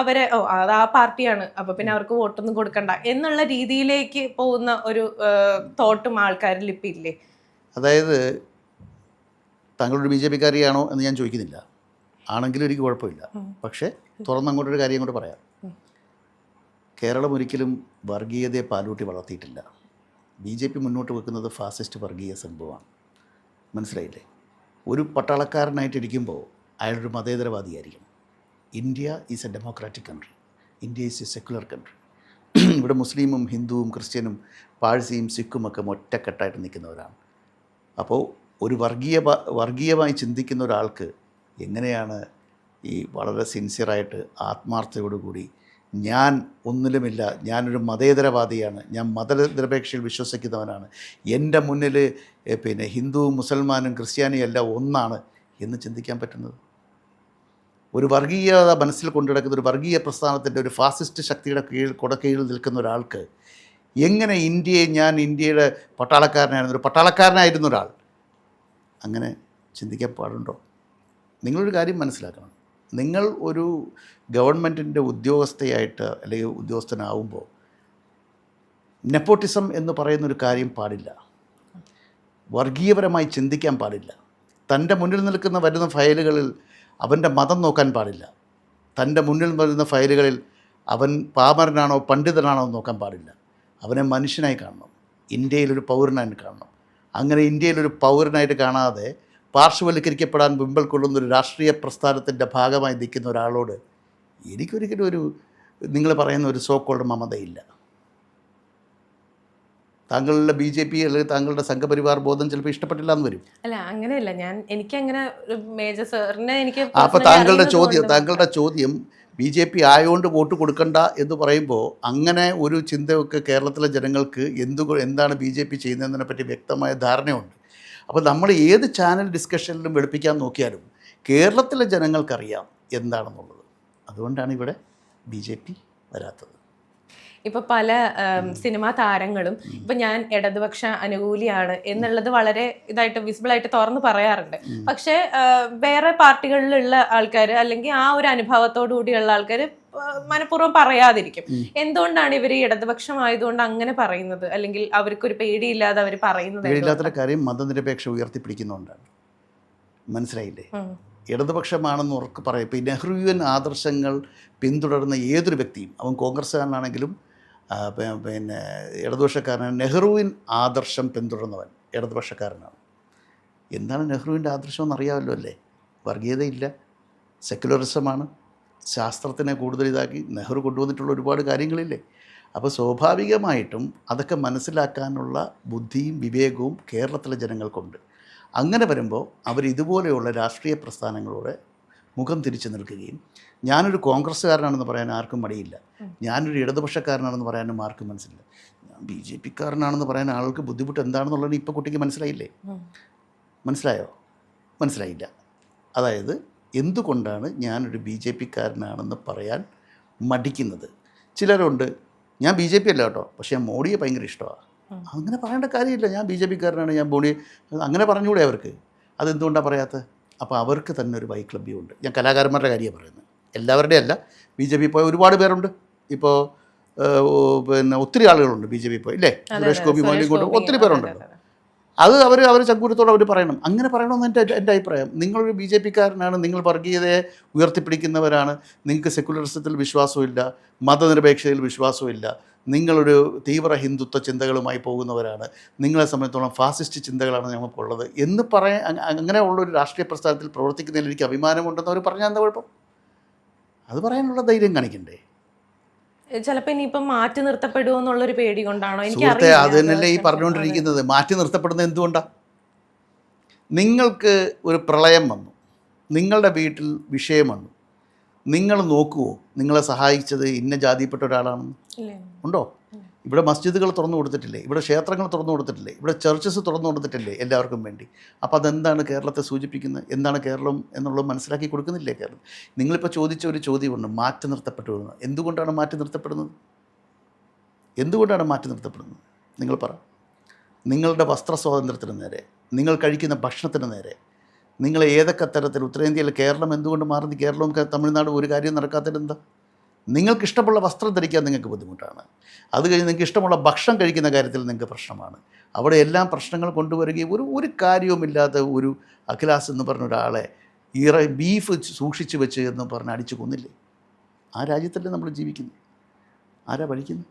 അവരെ അത് ആ പാർട്ടിയാണ്, അപ്പൊ പിന്നെ അവർക്ക് വോട്ടൊന്നും കൊടുക്കണ്ട എന്നുള്ള രീതിയിലേക്ക് പോകുന്ന ഒരു തോട്ടും ആൾക്കാരിൽ ഇപ്പം ഇല്ലേ? അതായത് താങ്കളൊരു BJP-കാരിയാണോ എന്ന് ഞാൻ ചോദിക്കുന്നില്ല. ആണെങ്കിലും എനിക്ക് കുഴപ്പമില്ല. പക്ഷേ തുറന്നങ്ങോട്ടൊരു കാര്യം കൂടെ പറയാം. കേരളം ഒരിക്കലും വർഗീയതയെ പാലൂട്ടി വളർത്തിയിട്ടില്ല. BJP മുന്നോട്ട് വെക്കുന്നത് ഫാസിസ്റ്റ് വർഗീയ സംഭവമാണ്. മനസ്സിലായില്ലേ? ഒരു പട്ടാളക്കാരനായിട്ടിരിക്കുമ്പോൾ അയാളൊരു മതേതരവാദിയായിരിക്കും. India is a democratic country. India is a secular country. ഇവിടെ മുസ്ലിമും ഹിന്ദുവും ക്രിസ്ത്യനും പാഴ്സിയും സിഖുമൊക്കെ ഒറ്റക്കെട്ടായിട്ട് നിൽക്കുന്നവരാണ്. അപ്പോൾ ഒരു വർഗീയമായി ചിന്തിക്കുന്ന ഒരാൾക്ക് എങ്ങനെയാണ് ഈ വളരെ സിൻസിയറായിട്ട് ആത്മാർത്ഥതയോടുകൂടി ഞാൻ ഒന്നിലുമില്ല, ഞാനൊരു മതേതരവാദിയാണ്, ഞാൻ മതനിരപേക്ഷയിൽ വിശ്വസിക്കുന്നവനാണ്, എൻ്റെ മുന്നിൽ പിന്നെ ഹിന്ദുവും മുസൽമാനും ക്രിസ്ത്യാനിയും എല്ലാം ഒന്നാണ് എന്ന് ചിന്തിക്കാൻ പറ്റുന്നത്? ഒരു വർഗീയത മനസ്സിൽ കൊണ്ടുനടക്കുന്ന ഒരു വർഗീയ പ്രസ്ഥാനത്തിൻ്റെ, ഒരു ഫാസിസ്റ്റ് ശക്തിയുടെ കൊടക്കീഴിൽ നിൽക്കുന്ന ഒരാൾക്ക് എങ്ങനെ ഞാൻ ഇന്ത്യയുടെ പട്ടാളക്കാരനായിരുന്ന ഒരാൾ അങ്ങനെ ചിന്തിക്കാൻ പാടുണ്ടോ? നിങ്ങളൊരു കാര്യം മനസ്സിലാക്കണം. നിങ്ങൾ ഒരു ഗവൺമെൻറ്റിൻ്റെ ഉദ്യോഗസ്ഥയായിട്ട് അല്ലെങ്കിൽ ഉദ്യോഗസ്ഥനാവുമ്പോൾ നെപ്പോട്ടിസം എന്ന് പറയുന്നൊരു കാര്യം പാടില്ല. വർഗീയപരമായി ചിന്തിക്കാൻ പാടില്ല. തൻ്റെ മുന്നിൽ വരുന്ന ഫയലുകളിൽ അവൻ്റെ മതം നോക്കാൻ പാടില്ല. തൻ്റെ മുന്നിൽ വരുന്ന ഫയലുകളിൽ അവൻ പാമരനാണോ പണ്ഡിതനാണോ എന്ന് നോക്കാൻ പാടില്ല. അവനെ മനുഷ്യനായി കാണണം, ഇന്ത്യയിലൊരു പൗരനായി കാണണം. അങ്ങനെ ഇന്ത്യയിലൊരു പൗരനായിട്ട് കാണാതെ പാർശ്വവൽക്കരിക്കപ്പെടാൻ മുമ്പിൽ കൊള്ളുന്നൊരു രാഷ്ട്രീയ പ്രസ്ഥാനത്തിൻ്റെ ഭാഗമായി നിൽക്കുന്ന ഒരാളോട് എനിക്കൊരിക്കലും നിങ്ങൾ പറയുന്ന ഒരു സോ കോൾഡ് മമതയില്ല. താങ്കളുടെ BJP അല്ലെങ്കിൽ താങ്കളുടെ സംഘപരിവാർ ബോധം ചിലപ്പോൾ ഇഷ്ടപ്പെട്ടില്ല എന്ന് വരും. അല്ല, അങ്ങനെയല്ല. എനിക്കങ്ങനെ മേജർ സാറിനെ എനിക്ക് അപ്പോൾ താങ്കളുടെ ചോദ്യം BJP ആയതുകൊണ്ട് വോട്ട് കൊടുക്കണ്ട എന്ന് പറയുമ്പോൾ അങ്ങനെ ഒരു ചിന്തയൊക്കെ കേരളത്തിലെ ജനങ്ങൾക്ക് എന്താണ് BJP ചെയ്യുന്നതിനെ പറ്റി വ്യക്തമായ ധാരണയുണ്ട്. അപ്പോൾ നമ്മൾ ഏത് ചാനൽ ഡിസ്കഷനിലും വെളുപ്പിക്കാൻ നോക്കിയാലും കേരളത്തിലെ ജനങ്ങൾക്കറിയാം എന്താണെന്നുള്ളത്. അതുകൊണ്ടാണ് ഇവിടെ BJP വരാത്തത്. ഇപ്പൊ പല സിനിമാ താരങ്ങളും ഇപ്പൊ ഞാൻ ഇടതുപക്ഷ അനുകൂലിയാണ് എന്നുള്ളത് വളരെ ഇതായിട്ട് വിസിബിളായിട്ട് തുറന്ന് പറയാറുണ്ട്. പക്ഷെ വേറെ പാർട്ടികളിലുള്ള ആൾക്കാർ അല്ലെങ്കിൽ ആ ഒരു അനുഭവത്തോടു കൂടിയുള്ള ആൾക്കാർ മനഃപൂർവ്വം പറയാതിരിക്കും. എന്തുകൊണ്ടാണ് ഇവർ ഇടതുപക്ഷമായതുകൊണ്ട് അങ്ങനെ പറയുന്നത്? അല്ലെങ്കിൽ അവർക്കൊരു പേടിയില്ലാതെ അവർ പറയുന്നത്? പേടിയില്ലാത്ത കാര്യം മതനിരപേക്ഷ ഉയർത്തിപ്പിടിക്കുന്നതുകൊണ്ടാണ്. മനസ്സിലായില്ലേ? ഇടതുപക്ഷമാണെന്ന് ഉറക്കെ പറയും. ഇപ്പോൾ ഈ നെഹ്റുവിയൻ ആദർശങ്ങൾ പിന്തുടർന്ന ഏതൊരു വ്യക്തിയും, അവൻ കോൺഗ്രസ്സുകാരനാണെങ്കിലും പിന്നെ ഇടതുപക്ഷക്കാരനാണ്. നെഹ്റുവിൻ ആദർശം പിന്തുടർന്നവൻ ഇടതുപക്ഷക്കാരനാണ്. എന്താണ് നെഹ്റുവിൻ്റെ ആദർശം എന്നറിയാമല്ലോ അല്ലേ? വർഗീയതയില്ല, സെക്കുലറിസമാണ്. ശാസ്ത്രത്തിനെ കൂടുതൽ ഇതാക്കി നെഹ്റു കൊണ്ടുവന്നിട്ടുള്ള ഒരുപാട് കാര്യങ്ങളില്ലേ? അപ്പോൾ സ്വാഭാവികമായിട്ടും അതൊക്കെ മനസ്സിലാക്കാനുള്ള ബുദ്ധിയും വിവേകവും കേരളത്തിലെ ജനങ്ങൾക്കുണ്ട്. അങ്ങനെ വരുമ്പോൾ അവർ ഇതുപോലെയുള്ള രാഷ്ട്രീയ പ്രസ്ഥാനങ്ങളോട് മുഖം തിരിച്ചു നിൽക്കുകയും ഞാനൊരു കോൺഗ്രസ്സുകാരനാണെന്ന് പറയാൻ ആർക്കും മടിയില്ല, ഞാനൊരു ഇടതുപക്ഷക്കാരനാണെന്ന് പറയാനും ആർക്കും മനസ്സിലില്ല, ഞാൻ BJP-കാരനാണെന്ന് പറയാൻ ആൾക്ക് ബുദ്ധിമുട്ട് എന്താണെന്നുള്ളത് ഇപ്പോൾ കുട്ടിക്ക് മനസ്സിലായില്ലേ? മനസ്സിലായോ? മനസ്സിലായില്ല. അതായത് എന്തുകൊണ്ടാണ് ഞാനൊരു BJP-കാരനാണെന്ന് പറയാൻ മടിക്കുന്നത്? ചിലരുണ്ട്, ഞാൻ BJP അല്ല കേട്ടോ, പക്ഷേ ഞാൻ മോഡിയെ ഭയങ്കര ഇഷ്ടമാണ്. അങ്ങനെ പറയേണ്ട കാര്യമില്ല. ഞാൻ BJP-കാരനാണ്, ഞാൻ മോഡി, അങ്ങനെ പറഞ്ഞുകൂടെ അവർക്ക്? അതെന്തുകൊണ്ടാണ് പറയാത്തത്? അപ്പോൾ അവർക്ക് തന്നെ ഒരു വൈക്ലഭ്യമുണ്ട്. ഞാൻ കലാകാരന്മാരുടെ കാര്യമാണ് പറയുന്നത്, എല്ലാവരുടെയും അല്ല. BJP പോയ ഒരുപാട് പേരുണ്ട്. ഇപ്പോൾ പിന്നെ ഒത്തിരി ആളുകളുണ്ട് BJP പോയി ഇല്ലേ, സുരേഷ് ഗോപി മുതലും കൊണ്ട് ഒത്തിരി പേരുണ്ടല്ലോ. അത് അവർ ചങ്കൂറ്റത്തോടെ അവർ പറയണം. അങ്ങനെ പറയണമെന്ന് എൻ്റെ അഭിപ്രായം. നിങ്ങളൊരു BJPക്കാരനാണ്, നിങ്ങൾ വർഗീയതയെ ഉയർത്തിപ്പിടിക്കുന്നവരാണ്, നിങ്ങൾക്ക് സെക്കുലറിസത്തിൽ വിശ്വാസമില്ല, മതനിരപേക്ഷതയിൽ വിശ്വാസമില്ല, നിങ്ങളൊരു തീവ്ര ഹിന്ദുത്വ ചിന്തകളുമായി പോകുന്നവരാണ്, നിങ്ങളെ സംബന്ധിച്ചോളം ഫാസിസ്റ്റ് ചിന്തകളാണ് ഞങ്ങൾക്കുള്ളത് എന്ന് അങ്ങനെയുള്ളൊരു രാഷ്ട്രീയ പ്രസ്ഥാനത്തിൽ പ്രവർത്തിക്കുന്നതിൽ എനിക്ക് അഭിമാനമുണ്ടെന്ന് അവർ പറഞ്ഞാൽ എന്താ കുഴപ്പം? അത് പറയാനുള്ള ധൈര്യം കാണിക്കണ്ടേ? ചിലപ്പോൾ ഇനിയിപ്പം മാറ്റി നിർത്തപ്പെടുമോ എന്നുള്ളൊരു പേടി കൊണ്ടാണോ? സുഹൃത്തെ, അത് തന്നെയല്ലേ ഈ പറഞ്ഞുകൊണ്ടിരിക്കുന്നത്. മാറ്റി നിർത്തപ്പെടുന്നത് എന്തുകൊണ്ടാണ്? നിങ്ങൾക്ക് ഒരു പ്രളയം വന്നു, നിങ്ങളുടെ വീട്ടിൽ വിഷയം വന്നു, നിങ്ങൾ നോക്കുമോ നിങ്ങളെ സഹായിച്ചത് ഇന്ന ജാതിയിൽപ്പെട്ട ഒരാളാണെന്ന്? ഉണ്ടോ? ഇവിടെ മസ്ജിദുകൾ തുറന്നു കൊടുത്തിട്ടില്ലേ, ഇവിടെ ക്ഷേത്രങ്ങൾ തുറന്നു കൊടുത്തിട്ടില്ലേ, ഇവിടെ ചർച്ചസ് തുറന്നു കൊടുത്തിട്ടില്ലേ എല്ലാവർക്കും വേണ്ടി? അപ്പോൾ അതെന്താണ് കേരളത്തെ സൂചിപ്പിക്കുന്നത്? എന്താണ് കേരളം എന്നുള്ളത് മനസ്സിലാക്കി കൊടുക്കുന്നില്ലേ കേരളം? നിങ്ങളിപ്പോൾ ചോദിച്ച ഒരു ചോദ്യമുണ്ട്, മാറ്റി നിർത്തപ്പെട്ടു എന്ന്. എന്തുകൊണ്ടാണ് മാറ്റി നിർത്തപ്പെടുന്നത്? എന്തുകൊണ്ടാണ് മാറ്റി നിർത്തപ്പെടുന്നത്? നിങ്ങൾ പറ. നിങ്ങളുടെ വസ്ത്ര സ്വാതന്ത്ര്യത്തിന് നേരെ, നിങ്ങൾ കഴിക്കുന്ന ഭക്ഷണത്തിന് നേരെ, നിങ്ങൾ ഏതൊക്കെ തരത്തിൽ ഉത്തരേന്ത്യയിൽ കേരളം എന്തുകൊണ്ട് മാറുന്നത്? കേരളവും തമിഴ്നാടും ഒരു കാര്യം നടക്കാത്തതെന്താ? നിങ്ങൾക്ക് ഇഷ്ടമുള്ള വസ്ത്രം ധരിക്കാൻ നിങ്ങൾക്ക് ബുദ്ധിമുട്ടാണ്. അത് കഴിഞ്ഞ് നിങ്ങൾക്ക് ഇഷ്ടമുള്ള ഭക്ഷണം കഴിക്കുന്ന കാര്യത്തിൽ നിങ്ങൾക്ക് പ്രശ്നമാണ്. അവിടെ എല്ലാം പ്രശ്നങ്ങൾ കൊണ്ടുവരികയും ഒരു കാര്യവുമില്ലാത്ത ഒരു അഖിലാസ് എന്ന് പറഞ്ഞ ഒരാളെ ബീഫ് സൂക്ഷിച്ച് വെച്ച് എന്ന് പറഞ്ഞ് അടിച്ചു കൊന്നില്ലേ? ആ രാജ്യത്തല്ലേ നമ്മൾ ജീവിക്കുന്നത്? ആരാ ഭരിക്കുന്നത്?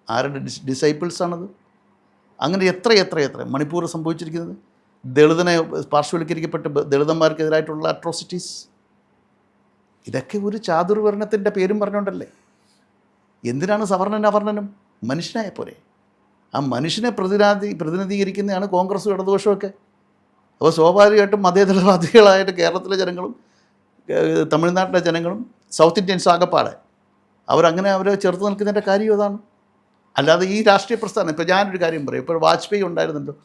ആരുടെ ഡിസൈപ്പിൾസാണത്? അങ്ങനെ എത്ര മണിപ്പൂർ സംഭവിച്ചിരിക്കുന്നത്, ദളിതനെ പാർശ്വവൽക്കരിക്കപ്പെട്ട് ദളിതന്മാർക്കെതിരായിട്ടുള്ള അട്രോസിറ്റീസ്, ഇതൊക്കെ ഒരു ചാതുർവർണ്ണത്തിൻ്റെ പേരും പറഞ്ഞുകൊണ്ടല്ലേ. എന്തിനാണ് സവർണ്ണൻ അവർണ്ണനും? മനുഷ്യനായ പോലെ. ആ മനുഷ്യനെ പ്രതിനിധീകരിക്കുന്നതാണ് കോൺഗ്രസും ഇടതുപക്ഷമൊക്കെ. അപ്പോൾ സ്വാഭാവികമായിട്ടും മതേതരവാദികളായിട്ട് കേരളത്തിലെ ജനങ്ങളും തമിഴ്നാട്ടിലെ ജനങ്ങളും സൗത്ത് ഇന്ത്യൻസ് ആകപ്പാടെ അവരെ ചേർത്ത് നിൽക്കുന്നതിൻ്റെ കാര്യം അതാണ്. അല്ലാതെ ഈ രാഷ്ട്രീയ പ്രസ്ഥാനം, ഇപ്പോൾ ഞാനൊരു കാര്യം പറയും, ഇപ്പോൾ വാജ്പേയി ഉണ്ടായിരുന്നല്ലോ,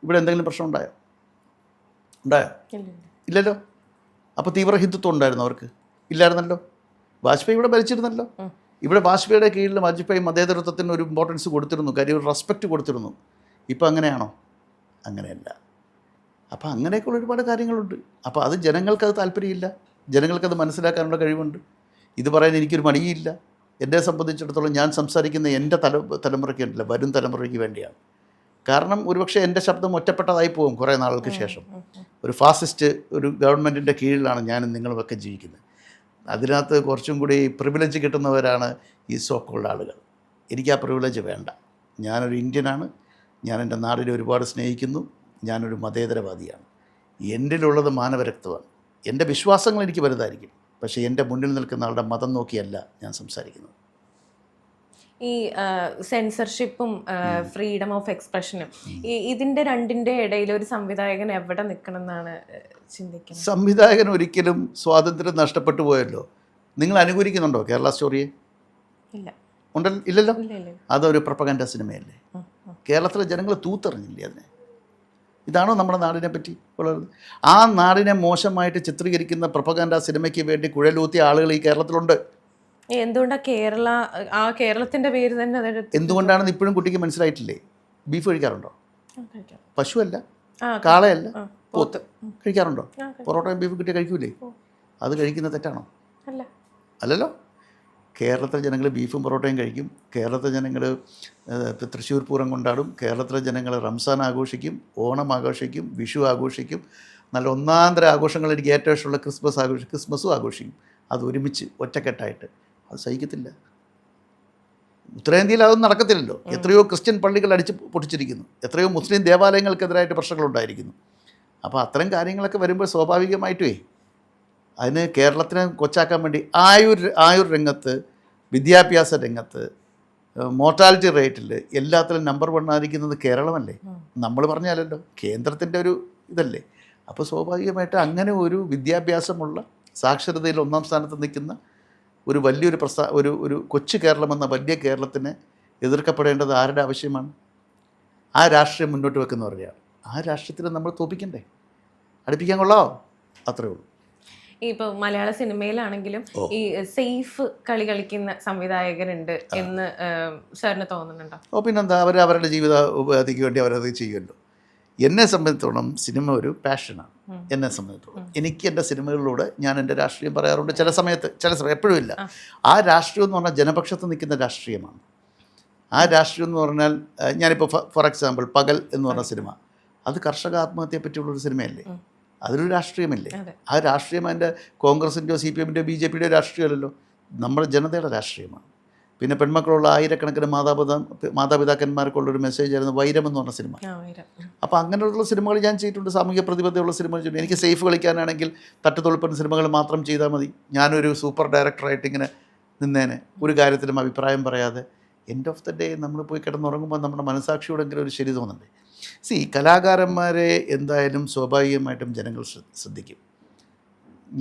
ഇവിടെ എന്തെങ്കിലും പ്രശ്നം ഉണ്ടായോ? ഇല്ലല്ലോ. അപ്പോൾ തീവ്ര ഹിന്ദുത്വം ഉണ്ടായിരുന്നു അവർക്ക്? ഇല്ലായിരുന്നല്ലോ. വാജ്പേയി ഇവിടെ ഭരിച്ചിരുന്നല്ലോ. ഇവിടെ വാജ്പേയിയുടെ കീഴിൽ വാജ്പേയി മതേതരത്വത്തിന് ഒരു ഇമ്പോർട്ടൻസ് കൊടുത്തിരുന്നു, കാര്യം ഒരു റെസ്പെക്റ്റ് കൊടുത്തിരുന്നു. ഇപ്പോൾ അങ്ങനെയാണോ? അങ്ങനെയല്ല. അപ്പോൾ അങ്ങനെയൊക്കെയുള്ള ഒരുപാട് കാര്യങ്ങളുണ്ട്. അപ്പോൾ അത് ജനങ്ങൾക്കത് താല്പര്യമില്ല, ജനങ്ങൾക്കത് മനസ്സിലാക്കാനുള്ള കഴിവുണ്ട്. ഇത് പറയാൻ എനിക്കൊരു മടിയില്ല. എന്നെ സംബന്ധിച്ചിടത്തോളം ഞാൻ സംസാരിക്കുന്ന എൻ്റെ തലമുറയ്ക്ക് വേണ്ടിയില്ല, വരും തലമുറയ്ക്ക് വേണ്ടിയാണ്. കാരണം ഒരുപക്ഷെ എൻ്റെ ശബ്ദം ഒറ്റപ്പെട്ടതായി പോകും കുറേ നാളുകൾക്ക് ശേഷം. ഒരു ഫാസിസ്റ്റ് ഒരു ഗവൺമെൻറ്റിൻ്റെ കീഴിലാണ് ഞാനും നിങ്ങളുമൊക്കെ ജീവിക്കുന്നത്. അതിനകത്ത് കുറച്ചും കൂടി പ്രിവിലേജ് കിട്ടുന്നവരാണ് ഈ സോക്കോൾഡ് ആളുകൾ. എനിക്ക് ആ പ്രിവിലേജ് വേണ്ട. ഞാനൊരു ഇന്ത്യനാണ്, ഞാൻ എൻ്റെ നാടിനെ ഒരുപാട് സ്നേഹിക്കുന്നു, ഞാനൊരു മതേതരവാദിയാണ്. എന്നിലുള്ളത് മാനവരക്തമാണ്. എൻ്റെ വിശ്വാസങ്ങൾ എനിക്ക് വലുതായിരിക്കും, പക്ഷേ എൻ്റെ മുന്നിൽ നിൽക്കുന്ന ആളുടെ മതം നോക്കിയല്ല ഞാൻ സംസാരിക്കുന്നത്. ഈ സെൻസർഷിപ്പും ഫ്രീഡം ഓഫ് എക്സ്പ്രഷനും ഇതിൻ്റെ രണ്ടിൻ്റെ ഇടയിൽ ഒരു സംവിധായകൻ എവിടെ നിൽക്കണം എന്നാണ് ചിന്തിക്കുന്നത്? സംവിധായകൻ ഒരിക്കലും സ്വാതന്ത്ര്യം നഷ്ടപ്പെട്ടു പോയല്ലോ. നിങ്ങൾ അനുകൂലിക്കുന്നുണ്ടോ കേരള സ്റ്റോറിയെ? ഇല്ലല്ലോ. അതൊരു പ്രൊപ്പഗൻഡ സിനിമയല്ലേ? കേരളത്തിലെ ജനങ്ങൾ തൂത്തെറിഞ്ഞില്ലേ അതിനെ? ഇതാണോ നമ്മുടെ നാടിനെ പറ്റി ഉള്ളത്? ആ നാടിനെ മോശമായിട്ട് ചിത്രീകരിക്കുന്ന പ്രൊപ്പഗൻഡ സിനിമയ്ക്ക് വേണ്ടി കുഴലൂത്തിയ ആളുകൾ ഈ കേരളത്തിലുണ്ട്. എന്തുകൊണ്ടാണ് കേരളത്തിന്റെ പേര് തന്നെ എന്തുകൊണ്ടാണെന്ന് ഇപ്പോഴും കുട്ടിക്ക് മനസ്സിലായിട്ടില്ലേ? ബീഫ് കഴിക്കാറുണ്ടോ? പശുവല്ല, കാളയല്ല, പോത്ത് കഴിക്കാറുണ്ടോ? പൊറോട്ടയും ബീഫ് കിട്ടിയ കഴിക്കൂലേ? അത് കഴിക്കുന്നത് തെറ്റാണോ? അല്ലല്ലോ. കേരളത്തിലെ ജനങ്ങൾ ബീഫും പൊറോട്ടയും കഴിക്കും. കേരളത്തിലെ ജനങ്ങൾ തൃശ്ശൂർ പൂരം കൊണ്ടാടും. കേരളത്തിലെ ജനങ്ങൾ റംസാൻ ആഘോഷിക്കും, ഓണം ആഘോഷിക്കും, വിഷു ആഘോഷിക്കും. നല്ല ഒന്നാന്തര ആഘോഷങ്ങൾ എനിക്ക് ഏറ്റവും ഇഷ്ടമുള്ള ക്രിസ്മസും ആഘോഷിക്കും. അത് ഒരുമിച്ച് ഒറ്റക്കെട്ടായിട്ട്. അത് സഹിക്കത്തില്ല. ഉത്തരേന്ത്യയിൽ അതൊന്നും നടക്കത്തില്ലല്ലോ. എത്രയോ ക്രിസ്ത്യൻ പള്ളികൾ അടിച്ച് പൊട്ടിച്ചിരിക്കുന്നു, എത്രയോ മുസ്ലിം ദേവാലയങ്ങൾക്കെതിരായിട്ട് പ്രശ്നങ്ങളുണ്ടായിരിക്കുന്നു. അപ്പോൾ അത്തരം കാര്യങ്ങളൊക്കെ വരുമ്പോൾ സ്വാഭാവികമായിട്ടുമേ അതിന് കേരളത്തിനെ കൊച്ചാക്കാൻ വേണ്ടി ആയുർ രംഗത്ത്, വിദ്യാഭ്യാസ രംഗത്ത്, മോർട്ടാലിറ്റി റേറ്റിൽ എല്ലാത്തിലും നമ്പർ 1 ആയിരിക്കുന്നത് കേരളമല്ലേ? നമ്മൾ പറഞ്ഞാലല്ലോ, കേന്ദ്രത്തിൻ്റെ ഒരു ഇതല്ലേ. അപ്പോൾ സ്വാഭാവികമായിട്ട് അങ്ങനെ ഒരു വിദ്യാഭ്യാസമുള്ള സാക്ഷരതയിൽ 1-ാം സ്ഥാനത്ത് നിൽക്കുന്ന ഒരു വലിയൊരു ഒരു കൊച്ചു കേരളമെന്ന വലിയ കേരളത്തിനെ എതിർക്കപ്പെടേണ്ടത് ആരുടെ ആവശ്യമാണ്? ആ രാഷ്ട്രീയം മുന്നോട്ട് വെക്കുന്നവരുടെയാണ്. ആ രാഷ്ട്രീയത്തിനെ നമ്മൾ തോപ്പിക്കണ്ടേ? അടുപ്പിക്കാൻ കൊള്ളാമോ? അത്രേ ഉള്ളൂ. ഇപ്പോൾ മലയാള സിനിമയിലാണെങ്കിലും ഈ സേഫ് കളി കളിക്കുന്ന സംവിധായകരുണ്ട് എന്ന് സാറിന് തോന്നുന്നുണ്ടോ? പിന്നെന്താ, അവരുടെ ജീവിത ഉപാധിക്ക് വേണ്ടി അവരത് ചെയ്യുമല്ലോ. എന്നെ സംബന്ധിച്ചിടത്തോളം സിനിമ ഒരു പാഷനാണ്. എന്നെ സംബന്ധിച്ചിടത്തോളം. എനിക്ക് എൻ്റെ സിനിമകളിലൂടെ ഞാൻ എൻ്റെ രാഷ്ട്രീയം പറയാറുണ്ട് ചില സമയത്ത്, എപ്പോഴും ഇല്ല. ആ രാഷ്ട്രീയം എന്ന് പറഞ്ഞാൽ ജനപക്ഷത്ത് നിൽക്കുന്ന രാഷ്ട്രീയമാണ്. ആ രാഷ്ട്രീയം എന്ന് പറഞ്ഞാൽ ഞാനിപ്പോൾ ഫോർ എക്സാമ്പിൾ പകൽ എന്ന് പറഞ്ഞ സിനിമ, അത് കർഷക ആത്മഹത്യയെ പറ്റിയുള്ളൊരു സിനിമയല്ലേ, അതൊരു രാഷ്ട്രീയമല്ലേ. ആ രാഷ്ട്രീയം അതിൻ്റെ കോൺഗ്രസിൻ്റെയോ CPM-ൻ്റെയോ BJP-യുടെയോ രാഷ്ട്രീയമല്ലല്ലോ, നമ്മുടെ ജനതയുടെ രാഷ്ട്രീയമാണ്. പിന്നെ പെൺമക്കളുള്ള ആയിരക്കണക്കിന് മാതാപിതാക്കന്മാർക്കുള്ളൊരു മെസ്സേജ് ആയിരുന്നു വൈരം എന്ന് പറഞ്ഞ സിനിമ. അപ്പോൾ അങ്ങനെയുള്ള സിനിമകൾ ഞാൻ ചെയ്തിട്ടുണ്ട്, സാമൂഹിക പ്രതിബദ്ധതയുള്ള സിനിമകൾ ചെയ്തിട്ടുണ്ട്. എനിക്ക് സേഫ് കളിക്കാനാണെങ്കിൽ തട്ടുതൊളിപ്പൻ സിനിമകൾ മാത്രം ചെയ്താൽ മതി, ഞാനൊരു സൂപ്പർ ഡയറക്ടറായിട്ട് ഇങ്ങനെ നിന്നേനെ, ഒരു കാര്യത്തിലും അഭിപ്രായം പറയാതെ. എൻഡ് ഓഫ് ദ ഡേ നമ്മൾ പോയി കിടന്നുറങ്ങുമ്പോൾ നമ്മുടെ മനസാക്ഷിയോടെങ്കിലും ഒരു ശരി തോന്നണ്ടേ. കലാകാരന്മാരെ എന്തായാലും സ്വാഭാവികമായിട്ടും ജനങ്ങൾ ശ്രദ്ധിക്കും.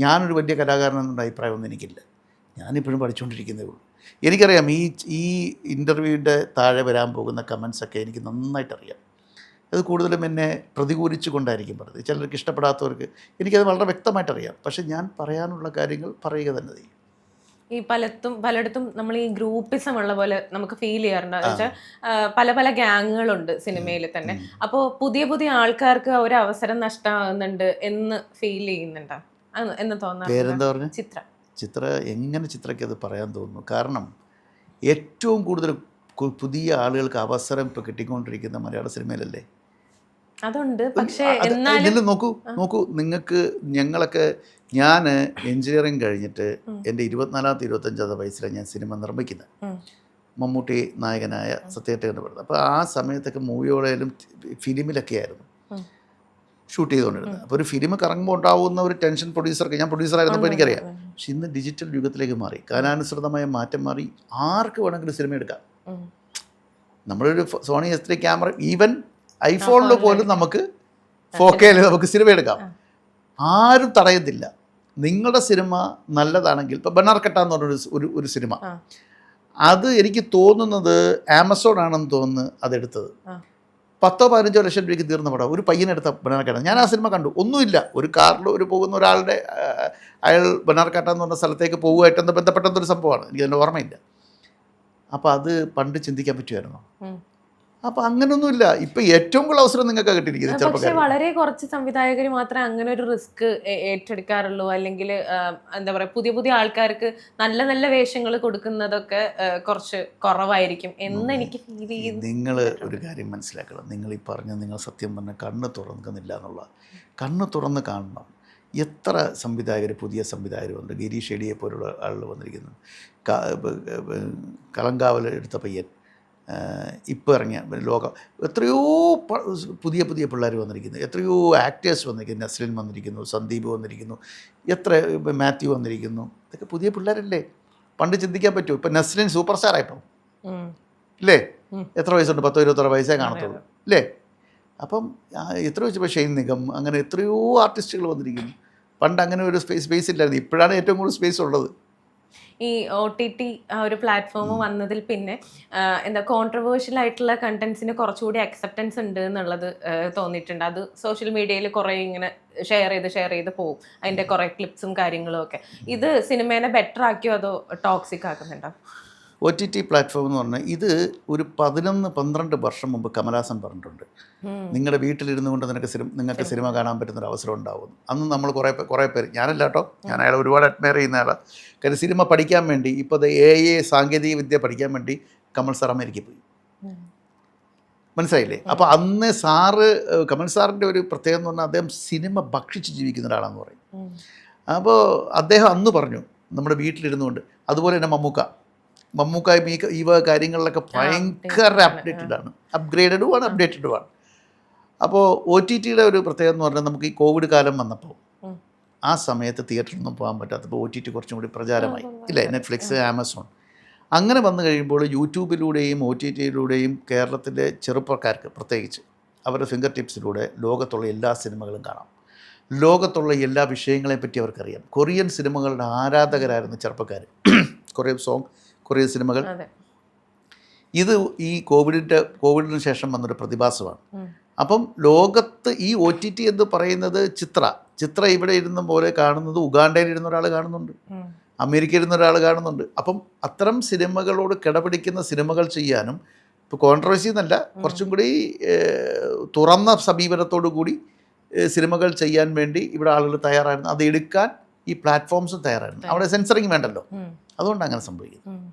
ഞാനൊരു വലിയ കലാകാരനെന്നുള്ള അഭിപ്രായമൊന്നും എനിക്കില്ല, ഞാനിപ്പോഴും പഠിച്ചുകൊണ്ടിരിക്കുന്നേ ഉള്ളൂ. എനിക്കറിയാം ഈ ഇൻ്റർവ്യൂവിൻ്റെ താഴെ വരാൻ പോകുന്ന കമൻസൊക്കെ എനിക്ക് നന്നായിട്ടറിയാം. അത് കൂടുതലും എന്നെ പ്രതികൂലിച്ചു കൊണ്ടായിരിക്കും പറഞ്ഞത്. ചിലർക്ക് ഇഷ്ടപ്പെടാത്തവർക്ക് എനിക്കത് വളരെ വ്യക്തമായിട്ടറിയാം. പക്ഷേ ഞാൻ പറയാനുള്ള കാര്യങ്ങൾ പറയുക തന്നെ ചെയ്യും. ഈ പലയിടത്തും നമ്മൾ ഈ ഗ്രൂപ്പിസം ഉള്ള പോലെ നമുക്ക് ഫീൽ ചെയ്യാറുണ്ട്. എന്ന് വെച്ചാൽ പല പല ഗ്യാങ്ങുകളുണ്ട് സിനിമയിൽ തന്നെ. അപ്പോൾ പുതിയ ആൾക്കാർക്ക് ഒരു അവസരം നഷ്ടമാകുന്നുണ്ട് എന്ന് ഫീൽ ചെയ്യുന്നുണ്ടോ എന്ന് തോന്നാറുണ്ട്? ചിത്ര എങ്ങനെ ചിത്രയ്ക്ക് അത് പറയാൻ തോന്നുന്നു? കാരണം ഏറ്റവും കൂടുതൽ പുതിയ ആളുകൾക്ക് അവസരം ഇപ്പോൾ കിട്ടിക്കൊണ്ടിരിക്കുന്ന മലയാള സിനിമയിലല്ലേ. അതുണ്ട്. പക്ഷേ നോക്കൂ നിങ്ങൾക്ക് ഞങ്ങളൊക്കെ, ഞാൻ എൻജിനീയറിങ് കഴിഞ്ഞിട്ട് എൻ്റെ 24-ാമത്തെ 25-ാമത്തെ വയസ്സിലാണ് ഞാൻ സിനിമ നിർമ്മിക്കുന്നത്. മമ്മൂട്ടി നായകനായ സത്യേട്ടൻ കണ്ടുപിടുന്നത്. അപ്പോൾ ആ സമയത്തൊക്കെ മൂവിയോടെയും ഫിലിമിലൊക്കെ ആയിരുന്നു ഷൂട്ട് ചെയ്തുകൊണ്ടിരുന്നത്. അപ്പോൾ ഒരു ഫിലിം കറങ്ങുമ്പോൾ ഉണ്ടാവുന്ന ഒരു ടെൻഷൻ പ്രൊഡ്യൂസർക്ക്, ഞാൻ പ്രൊഡ്യൂസറായിരുന്നപ്പോൾ എനിക്കറിയാം. പക്ഷെ ഇന്ന് ഡിജിറ്റൽ യുഗത്തിലേക്ക് മാറി, കാലാനുസൃതമായ മാറ്റം മാറി, ആർക്ക് വേണമെങ്കിലും സിനിമ എടുക്കാം. നമ്മളൊരു സോണി S3 ക്യാമറ, ഈവൻ ഐഫോണിൽ പോലും നമുക്ക് 4K നമുക്ക് സിനിമ എടുക്കാം, ആരും തടയുന്നില്ല. നിങ്ങളുടെ സിനിമ നല്ലതാണെങ്കിൽ, ഇപ്പോൾ ബനാർക്കട്ട എന്ന് പറഞ്ഞൊരു ഒരു സിനിമ, അത് എനിക്ക് തോന്നുന്നത് ആമസോൺ ആണെന്ന് തോന്നുന്നു അതെടുത്തത്. 10-15 ലക്ഷം രൂപയ്ക്ക് തീർന്ന പടം, ഒരു പയ്യനെടുത്ത ബനാർക്കാട്ട. ഞാൻ ആ സിനിമ കണ്ടു, ഒന്നുമില്ല, ഒരു കാറിൽ പോകുന്ന ഒരാളുടെ, അയാൾ ബനാർക്കാട്ട എന്ന് പറഞ്ഞ സ്ഥലത്തേക്ക് പോകുമായിട്ടെന്ന് ബന്ധപ്പെട്ടൊരു സംഭവമാണ്, എനിക്കതിൻ്റെ ഓർമ്മയില്ല. അപ്പോൾ അത് പണ്ട് ചിന്തിക്കാൻ പറ്റുമായിരുന്നോ? അപ്പോൾ അങ്ങനെയൊന്നുമില്ല. ഇപ്പം ഏറ്റവും കൂടുതൽ അവസരം നിങ്ങൾക്ക് കിട്ടിയിരിക്കുന്നത്. പക്ഷേ വളരെ കുറച്ച് സംവിധായകർ മാത്രമേ അങ്ങനെ ഒരു റിസ്ക് ഏറ്റെടുക്കാറുള്ളൂ. അല്ലെങ്കിൽ എന്താ പറയുക, പുതിയ ആൾക്കാർക്ക് നല്ല വേഷങ്ങൾ കൊടുക്കുന്നതൊക്കെ കുറച്ച് കുറവായിരിക്കും എന്ന് എനിക്ക് ഫീൽ ചെയ്യും. നിങ്ങൾ ഒരു കാര്യം മനസ്സിലാക്കണം, നിങ്ങൾ ഈ പറഞ്ഞ, നിങ്ങൾ സത്യം പറഞ്ഞാൽ കണ്ണ് തുറന്നില്ല എന്നുള്ള, കണ്ണ് തുറന്ന് കാണണം. എത്ര പുതിയ സംവിധായകർ വന്നു, ഗിരീഷ് ഷെഡിയെ പോലുള്ള ആളുകൾ വന്നിരിക്കുന്നു. കളങ്കാവൽ എടുത്ത പയ്യൻ, ഇപ്പോൾ ഇറങ്ങിയ എത്രയോ പുതിയ പിള്ളേർ വന്നിരിക്കുന്നു, എത്രയോ ആക്ടേഴ്സ് വന്നിരിക്കുന്നു. നസ്ലിൻ വന്നിരിക്കുന്നു, സന്ദീപ് വന്നിരിക്കുന്നു, എത്ര മാത്യു വന്നിരിക്കുന്നു. ഇതൊക്കെ പുതിയ പിള്ളേരല്ലേ, പണ്ട് ചിന്തിക്കാൻ പറ്റുമോ? ഇപ്പം നസ്ലിൻ സൂപ്പർ സ്റ്റാർ ആയിട്ടോ ഇല്ലേ? എത്ര വയസ്സുണ്ട്? 10-26 വയസ്സേ കാണത്തുള്ളൂ അല്ലേ? അപ്പം എത്ര വെച്ചപ്പോൾ ഷെയ്ൻ നിഗം, അങ്ങനെ എത്രയോ ആർട്ടിസ്റ്റുകൾ വന്നിരിക്കുന്നു. പണ്ട് അങ്ങനെ ഒരു സ്പേസ് ഇല്ലായിരുന്നു, ഇപ്പോഴാണ് ഏറ്റവും കൂടുതൽ സ്പേസ് ഉള്ളത്. ഈ OTT ആ ഒരു പ്ലാറ്റ്ഫോം വന്നതിൽ പിന്നെ എന്താ കോൺട്രവേഴ്ഷ്യൽ ആയിട്ടുള്ള കണ്ടന്റ്സിന് കുറച്ചുകൂടി അക്സെപ്റ്റൻസ് ഉണ്ട് എന്നുള്ളത് തോന്നിയിട്ടുണ്ട്. അത് സോഷ്യൽ മീഡിയയിൽ കുറേ ഇങ്ങനെ ഷെയർ ചെയ്ത് പോകും, അതിൻ്റെ കുറേ ക്ലിപ്സും കാര്യങ്ങളും ഒക്കെ. ഇത് സിനിമേനെ ബെറ്റർ ആക്കിയോ അതോ ടോക്സിക് ആക്കുന്നുണ്ടോ? OTT പ്ലാറ്റ്ഫോം എന്ന് പറഞ്ഞാൽ ഇത് ഒരു 11-12 വർഷം മുമ്പ് കമലഹാസൻ പറഞ്ഞിട്ടുണ്ട്, നിങ്ങളുടെ വീട്ടിലിരുന്നു കൊണ്ട് നിങ്ങൾക്ക് സിനിമ കാണാൻ പറ്റുന്നൊരു അവസരം ഉണ്ടാവും. അന്ന് നമ്മൾ കുറേ പേര്, ഞാനല്ല കേട്ടോ, ഞാൻ അയാളെ ഒരുപാട് അഡ്മയർ ചെയ്യുന്ന ആളാണ്. കാര്യം സിനിമ പഠിക്കാൻ വേണ്ടി, ഇപ്പോൾ AI സാങ്കേതിക വിദ്യ പഠിക്കാൻ വേണ്ടി കമൽ സാർ അമേരിക്കയിൽ പോയി, മനസ്സിലായില്ലേ? അപ്പോൾ അന്ന് കമൽ സാറിൻ്റെ ഒരു പ്രത്യേകത എന്ന് പറഞ്ഞാൽ അദ്ദേഹം സിനിമ ഭക്ഷിച്ച് ജീവിക്കുന്ന ഒരാളാണെന്ന് പറയും. അപ്പോൾ അദ്ദേഹം അന്ന് പറഞ്ഞു നമ്മുടെ വീട്ടിലിരുന്നു കൊണ്ട്. അതുപോലെ തന്നെ മമ്മൂക്കായും ഈ കാര്യങ്ങളിലൊക്കെ ഭയങ്കര അപ്ഡേറ്റഡുമാണ്. അപ്പോൾ OTTയുടെ ഒരു പ്രത്യേകത എന്ന് പറഞ്ഞാൽ, നമുക്ക് ഈ കോവിഡ് കാലം വന്നപ്പോൾ ആ സമയത്ത് തിയേറ്ററിലൊന്നും പോകാൻ പറ്റാത്തപ്പോൾ OTT കുറച്ചും കൂടി പ്രചാരമായി ഇല്ലേ? നെറ്റ്ഫ്ലിക്സ്, ആമസോൺ അങ്ങനെ വന്നു കഴിയുമ്പോൾ യൂട്യൂബിലൂടെയും OTTയിലൂടെയും കേരളത്തിലെ ചെറുപ്പക്കാർക്ക് പ്രത്യേകിച്ച് അവരുടെ ഫിംഗർ ടിപ്സിലൂടെ ലോകത്തുള്ള എല്ലാ സിനിമകളും കാണാം, ലോകത്തുള്ള എല്ലാ വിഷയങ്ങളെ പറ്റി അവർക്കറിയാം. കൊറിയൻ സിനിമകളുടെ ആരാധകരായിരുന്നു ചെറുപ്പക്കാർ, കൊറിയൻ സിനിമകൾ. ഇത് ഈ കോവിഡിന് ശേഷം വന്നൊരു പ്രതിഭാസമാണ്. അപ്പം ലോകത്ത് ഈ OTT എന്ന് പറയുന്നത് ചിത്ര ഇവിടെ ഇരുന്ന പോലെ കാണുന്നത് ഉഗാണ്ടയിൽ ഇരുന്ന ഒരാൾ കാണുന്നുണ്ട്, അമേരിക്കയിൽ ഇരുന്ന ഒരാൾ കാണുന്നുണ്ട്. അപ്പം അത്തരം സിനിമകളോട് കിടപിടിക്കുന്ന സിനിമകൾ ചെയ്യാനും, ഇപ്പോൾ കോൺട്രവേഴ്സി എന്നല്ല, കുറച്ചും കൂടി തുറന്ന സമീപനത്തോടു കൂടി സിനിമകൾ ചെയ്യാൻ വേണ്ടി ഇവിടെ ആളുകൾ തയ്യാറായിരുന്നു. അത് എടുക്കാൻ ഈ പ്ലാറ്റ്ഫോംസും തയ്യാറായിരുന്നു. അവിടെ സെൻസറിങ് വേണ്ടല്ലോ, അതുകൊണ്ട് അങ്ങനെ സംഭവിക്കുന്നത്.